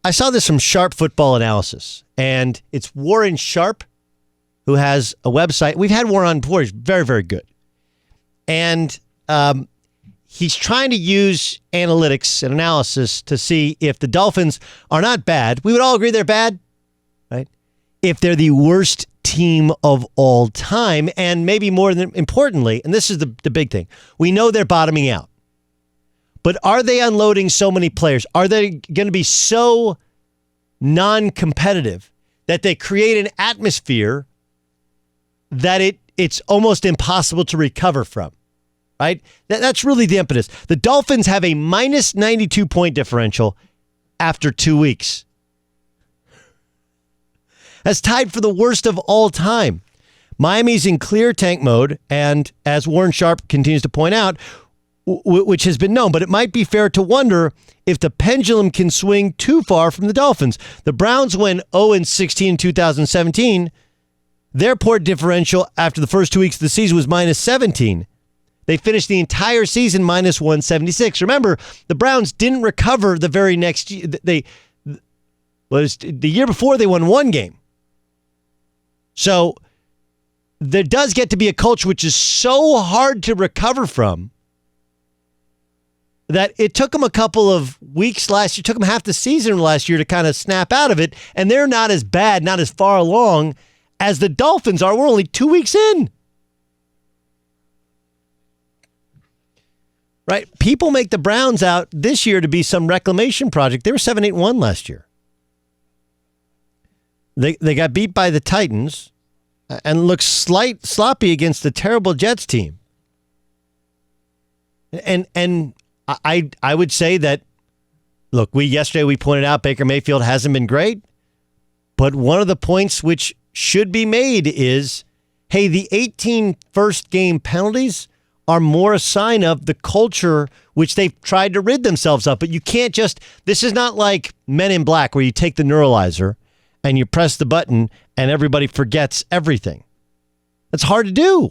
I saw this from Sharp Football Analysis, and it's Warren Sharp, who has a website. We've had Warren on before. He's very, very good. And he's trying to use analytics and analysis to see if the Dolphins are not bad. We would all agree they're bad, right? If they're the worst team of all time, and maybe more than importantly, and this is the big thing, we know they're bottoming out. But are they unloading so many players? Are they going to be so non-competitive that they create an atmosphere that it's almost impossible to recover from? Right? That's really the impetus. The Dolphins have a minus 92 point differential after 2 weeks. That's tied for the worst of all time. Miami's in clear tank mode, and as Warren Sharp continues to point out, which has been known, but it might be fair to wonder if the pendulum can swing too far from the Dolphins. The Browns went 0-16 in 2017. Their point differential after the first 2 weeks of the season was minus 17. They finished the entire season minus 176. Remember, the Browns didn't recover the very next year. The year before they won one game. So there does get to be a culture which is so hard to recover from that it took them a couple of weeks last year, took them half the season last year to kind of snap out of it, and they're not as bad, not as far along as the Dolphins are. We're only 2 weeks in. Right? People make the Browns out this year to be some reclamation project. They were 7-8-1 last year. They got beat by the Titans and looked sloppy against the terrible Jets team. And I would say that, look, yesterday we pointed out Baker Mayfield hasn't been great, but one of the points which should be made is, hey, the 18 first game penalties are more a sign of the culture which they've tried to rid themselves of. But you can't just, this is not like Men in Black where you take the neuralizer and you press the button and everybody forgets everything. That's hard to do.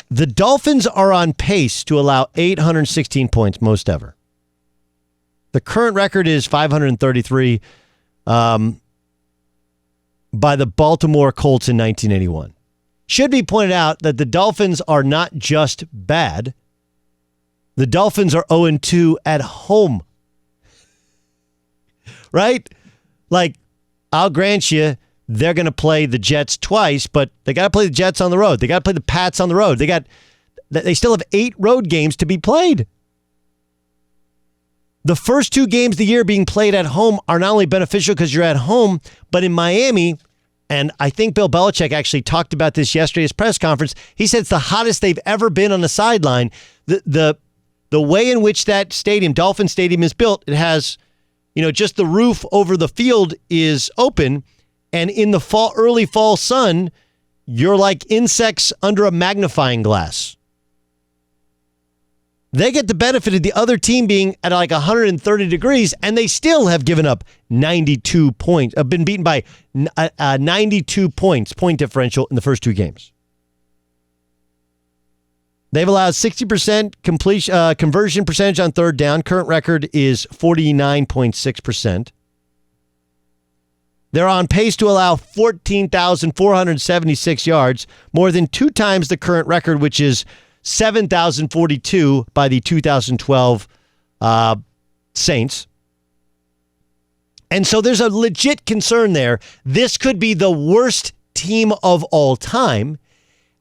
The Dolphins are on pace to allow 816 points, most ever. The current record is 533 by the Baltimore Colts in 1981. Should be pointed out that the Dolphins are not just bad. The Dolphins are 0-2 at home. Right? Like, I'll grant you, they're going to play the Jets twice, but they got to play the Jets on the road. They got to play the Pats on the road. They still have 8 road games to be played. The first 2 games of the year being played at home are not only beneficial because you're at home, but in Miami, and I think Bill Belichick actually talked about this yesterday at his press conference. He said it's the hottest they've ever been on the sideline. The way in which that stadium, Dolphin Stadium, is built, it has, just the roof over the field is open, and in the early fall sun, you're like insects under a magnifying glass. They get the benefit of the other team being at like 130 degrees, and they still have given up 92 points, have been beaten by 92 points, point differential in the first 2 games. They've allowed 60% conversion percentage on third down. Current record is 49.6%. They're on pace to allow 14,476 yards, more than 2 times the current record, which is 7,042 by the 2012 Saints. And so there's a legit concern there. This could be the worst team of all time.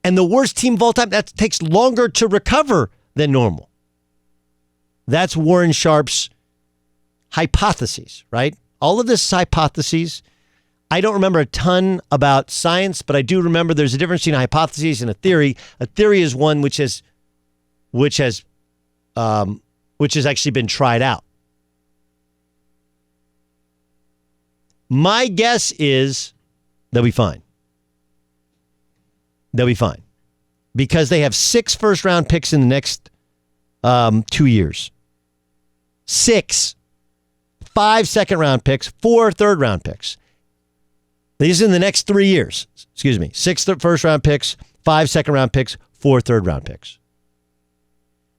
And the worst team of all time, that takes longer to recover than normal. That's Warren Sharp's hypotheses, right? All of this is hypotheses. I don't remember a ton about science, but I do remember there's a difference between a hypothesis and a theory. A theory is one which has actually been tried out. My guess is they'll be fine. They'll be fine because they have 6 first-round picks in the next 2 years. 6. 5 second-round picks, 4 third-round picks. These in the next 3 years. 6 first-round picks, 5 second-round picks, 4 third-round picks.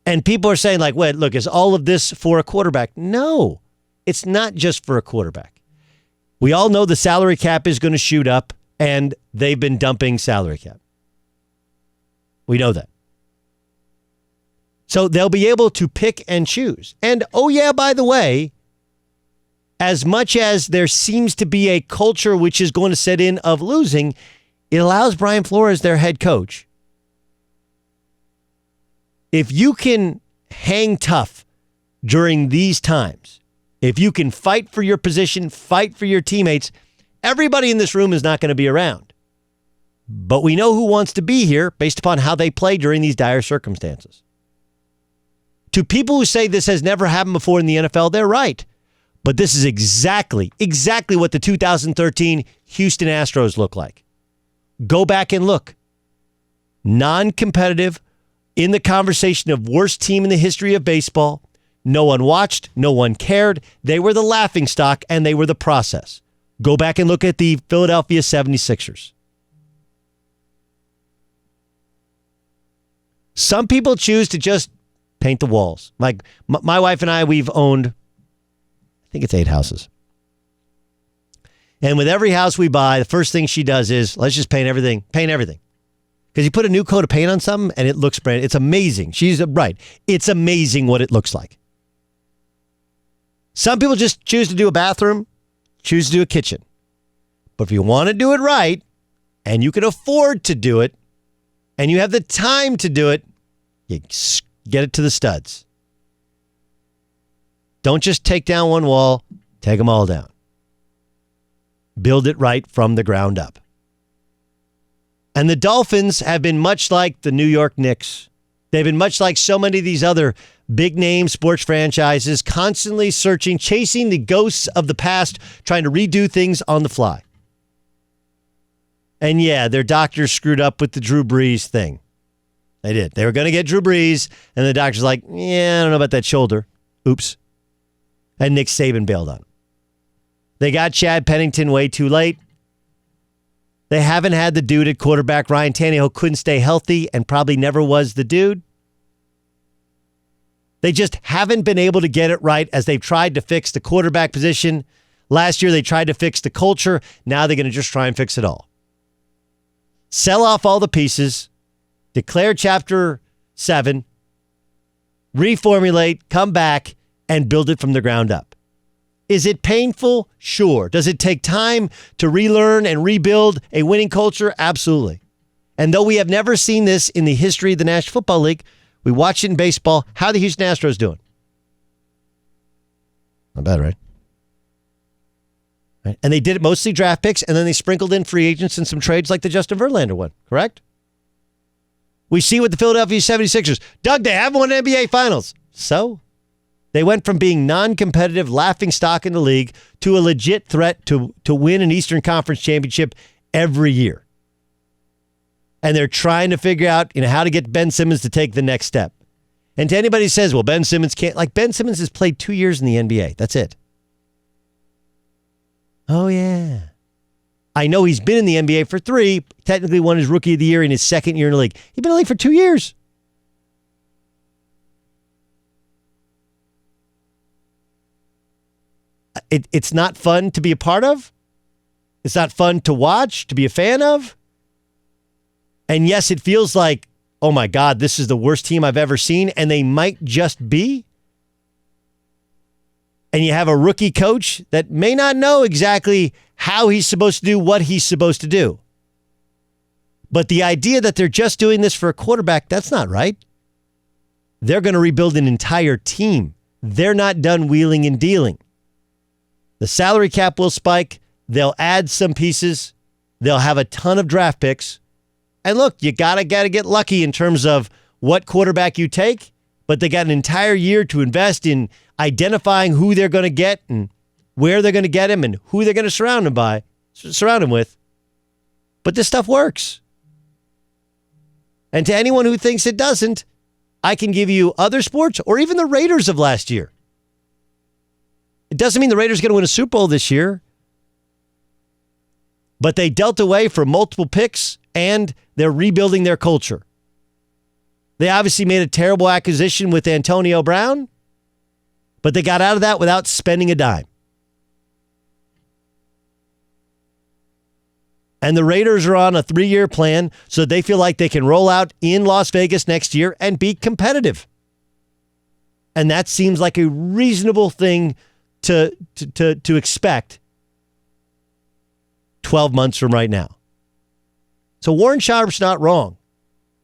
And people are saying, like, wait, look, is all of this for a quarterback? No. It's not just for a quarterback. We all know the salary cap is going to shoot up, and they've been dumping salary cap. We know that. So they'll be able to pick and choose. And, oh yeah, by the way, as much as there seems to be a culture which is going to set in of losing, it allows Brian Flores, their head coach. If you can hang tough during these times, if you can fight for your position, fight for your teammates, everybody in this room is not going to be around. But we know who wants to be here based upon how they play during these dire circumstances. To people who say this has never happened before in the NFL, they're right. But this is exactly what the 2013 Houston Astros look like. Go back and look. Non-competitive, in the conversation of worst team in the history of baseball. No one watched, no one cared. They were the laughingstock and they were the process. Go back and look at the Philadelphia 76ers. Some people choose to just paint the walls. Like my wife and I, we've owned, I think it's 8 houses. And with every house we buy, the first thing she does is, let's just paint everything. Because you put a new coat of paint on something and it looks brand. It's amazing. She's right. It's amazing what it looks like. Some people just choose to do a bathroom, choose to do a kitchen. But if you want to do it right, and you can afford to do it, and you have the time to do it, you get it to the studs. Don't just take down one wall, take them all down. Build it right from the ground up. And the Dolphins have been much like the New York Knicks. They've been much like so many of these other big-name sports franchises, constantly searching, chasing the ghosts of the past, trying to redo things on the fly. And yeah, their doctors screwed up with the Drew Brees thing. They did. They were going to get Drew Brees, and the doctor's like, yeah, I don't know about that shoulder. Oops. And Nick Saban bailed on him. They got Chad Pennington way too late. They haven't had the dude at quarterback. Ryan Tannehill couldn't stay healthy and probably never was the dude. They just haven't been able to get it right as they've tried to fix the quarterback position. Last year, they tried to fix the culture. Now they're going to just try and fix it all. Sell off all the pieces, declare Chapter 7, reformulate, come back, and build it from the ground up. Is it painful? Sure. Does it take time to relearn and rebuild a winning culture? Absolutely. And though we have never seen this in the history of the National Football League, we watch it in baseball. How are the Houston Astros doing? Not bad, right? Right? And they did it mostly draft picks, and then they sprinkled in free agents and some trades like the Justin Verlander one, correct? We see with the Philadelphia 76ers. Doug, they haven't won an NBA Finals. So they went from being non-competitive, laughingstock in the league to a legit threat to win an Eastern Conference championship every year. And they're trying to figure out, how to get Ben Simmons to take the next step. And to anybody who says, well, Ben Simmons can't, Ben Simmons has played 2 years in the NBA. That's it. Oh, yeah. I know he's been in the NBA for 3, technically won his Rookie of the Year in his second year in the league. He's been in the league for 2 years. It's not fun to be a part of. It's not fun to watch, to be a fan of. And yes, it feels like, oh my God, this is the worst team I've ever seen, and they might just be. And you have a rookie coach that may not know exactly how he's supposed to do what he's supposed to do. But the idea that they're just doing this for a quarterback, that's not right. They're going to rebuild an entire team. They're not done wheeling and dealing. The salary cap will spike. They'll add some pieces. They'll have a ton of draft picks. And look, you gotta get lucky in terms of what quarterback you take, but they got an entire year to invest in identifying who they're going to get and where they're going to get him and who they're going to surround him with. But this stuff works. And to anyone who thinks it doesn't, I can give you other sports or even the Raiders of last year. It doesn't mean the Raiders are going to win a Super Bowl this year, but they dealt away for multiple picks and they're rebuilding their culture. They obviously made a terrible acquisition with Antonio Brown, But they got out of that without spending a dime. And the Raiders are on a 3-year plan, so they feel like they can roll out in Las Vegas next year and be competitive. And that seems like a reasonable thing to expect 12 months from right now. So Warren Sharp's not wrong.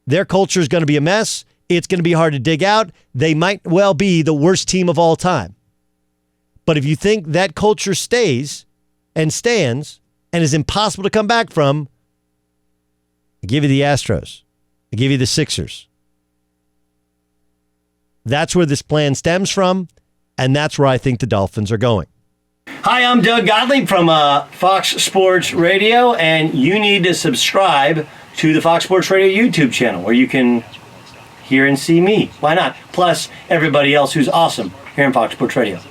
Their culture is going to be a mess. It's going to be hard to dig out. They might well be the worst team of all time. But if you think that culture stays and stands and is impossible to come back from, I give you the Astros. I give you the Sixers. That's where this plan stems from, and that's where I think the Dolphins are going. Hi, I'm Doug Gottlieb from Fox Sports Radio, and you need to subscribe to the Fox Sports Radio YouTube channel where you can hear and see me. Why not? Plus everybody else who's awesome here in Fox Sports Radio.